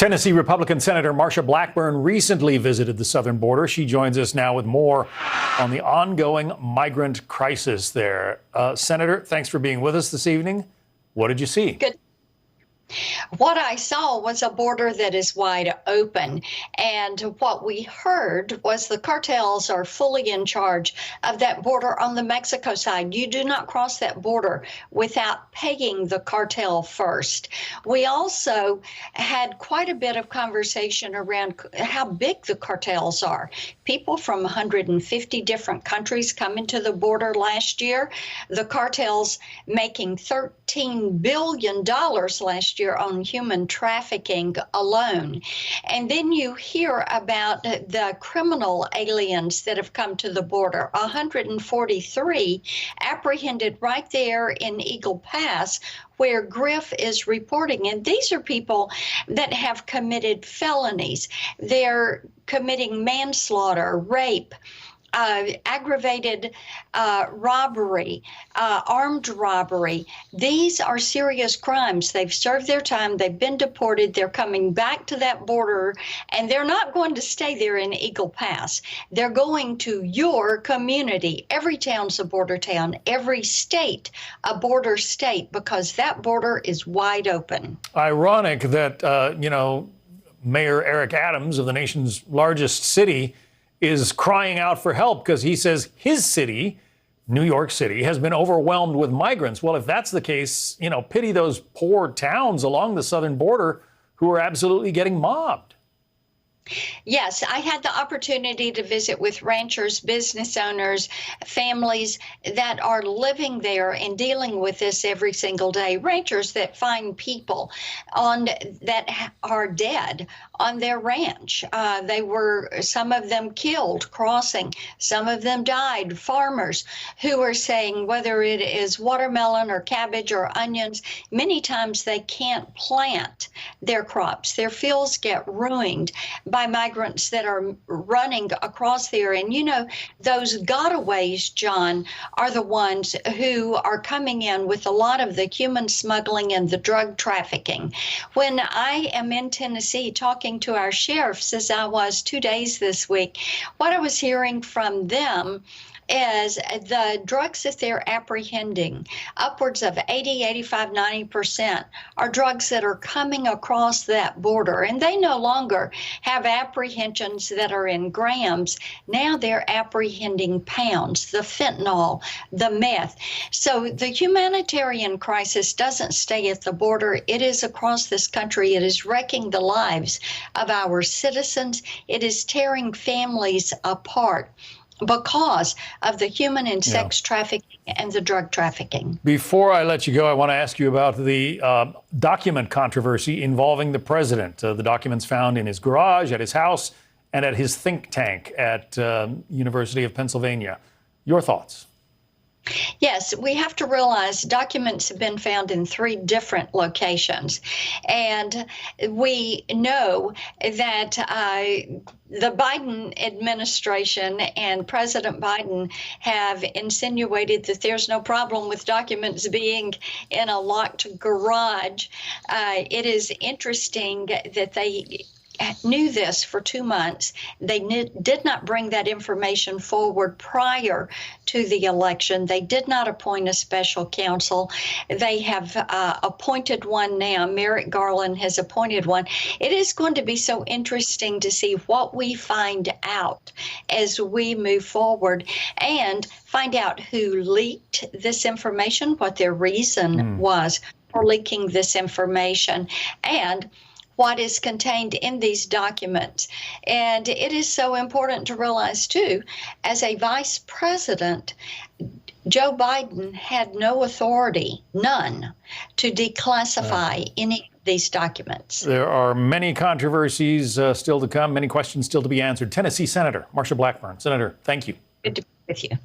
Tennessee Republican Senator Marsha Blackburn recently visited the southern border. She joins us now with more on the ongoing migrant crisis there. Senator, thanks for being with us this evening. What did you see? Good. What I saw was a border that is wide open. And what we heard was the cartels are fully in charge of that border on the Mexico side. You do not cross that border without paying the cartel first. We also had quite a bit of conversation around how big the cartels are. People from 150 different countries come into the border last year. The cartels making $13 billion last year on human trafficking alone. And then you hear about the criminal aliens that have come to the border, 143 apprehended right there in Eagle Pass, where Griff is reporting. And these are people that have committed felonies. They're committing manslaughter, rape, aggravated robbery, armed robbery. These are serious crimes. They've served their time. They've been deported. They're coming back to that border, and they're not going to stay there in Eagle Pass. They're going to your community. Every town's a border town. Every state a border state, because that border is wide open. Ironic that, Mayor Eric Adams of the nation's largest city is crying out for help because he says his city, New York City, has been overwhelmed with migrants. Well, if that's the case, pity those poor towns along the southern border who are absolutely getting mobbed. Yes, I had the opportunity to visit with ranchers, business owners, families that are living there and dealing with this every single day. Ranchers that find people that are dead on their ranch. Some of them killed crossing, some of them died. Farmers who are saying whether it is watermelon or cabbage or onions, many times they can't plant their crops. Their fields get ruined by migrants that are running across there. And those gotaways, John, are the ones who are coming in with a lot of the human smuggling and the drug trafficking. When I am in Tennessee talking to our sheriffs, as I was 2 days this week, what I was hearing from them is the drugs that they're apprehending, upwards of 80, 85, 90%, are drugs that are coming across that border. And they no longer have apprehensions that are in grams. Now they're apprehending pounds, the fentanyl, the meth. So the humanitarian crisis doesn't stay at the border. It is across this country. It is wrecking the lives of our citizens. It is tearing families apart because of the human and sex trafficking and the drug trafficking. Before I let you go, I want to ask you about the document controversy involving the president. The documents found in his garage, at his house, and at his think tank at University of Pennsylvania. Your thoughts? Yes, we have to realize documents have been found in 3 different locations. And we know that the Biden administration and President Biden have insinuated that there's no problem with documents being in a locked garage. It is interesting that they knew this for 2 months. They did not bring that information forward prior to the election. They did not appoint a special counsel. They have appointed one now. Merrick Garland has appointed one. It is going to be so interesting to see what we find out as we move forward and find out who leaked this information, what their reason was for leaking this information, and what is contained in these documents. And it is so important to realize, too, as a vice president, Joe Biden had no authority, none, to declassify any of these documents. There are many controversies still to come, many questions still to be answered. Tennessee Senator Marsha Blackburn. Senator, thank you. Good to be with you.